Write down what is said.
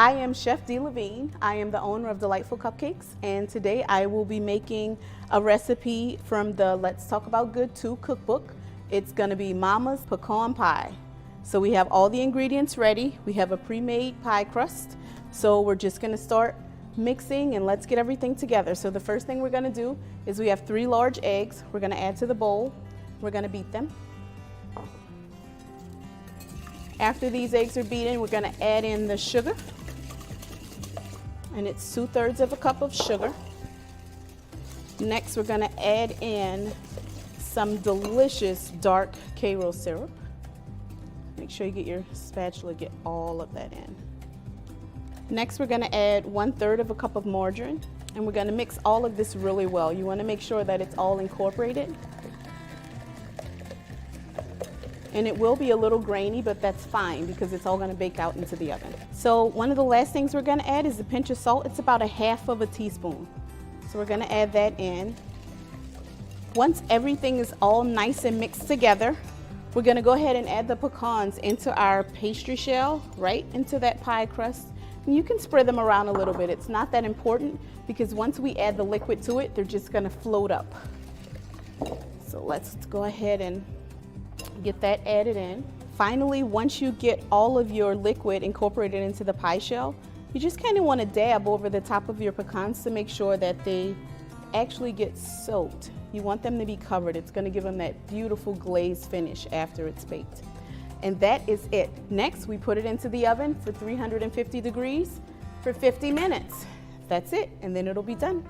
I am Chef Dee Lavigne. I am the owner of Deelightful Cupcakes, and today I will be making a recipe from the Let's Talk About Good 2 cookbook. It's going to be Mama's Pecan Pie. So we have all the ingredients ready. We have a pre-made pie crust. So we're just going to start mixing and let's get everything together. So the first thing we're going to do is we have 3 large eggs. We're going to add to the bowl. We're going to beat them. After these eggs are beaten, we're going to add in the sugar. And it's 2/3 of a cup of sugar. Next, we're going to add in some delicious dark Karo syrup. Make sure you get your spatula, get all of that in. Next, we're going to add 1/3 of a cup of margarine, and we're going to mix all of this really well. You want to make sure that it's all incorporated. And it will be a little grainy, but that's fine because it's all going to bake out into the oven. So one of the last things we're going to add is a pinch of salt. It's about 1/2 of a teaspoon. So we're going to add that in. Once everything is all nice and mixed together, we're going to go ahead and add the pecans into our pastry shell, right into that pie crust. And you can spread them around a little bit. It's not that important because once we add the liquid to it, they're just going to float up. So let's go ahead and get that added in. Finally, once you get all of your liquid incorporated into the pie shell, you just kind of want to dab over the top of your pecans to make sure that they actually get soaked. You want them to be covered. It's going to give them that beautiful glazed finish after it's baked. And that is it. Next, we put it into the oven for 350 degrees for 50 minutes. That's it, and then it'll be done.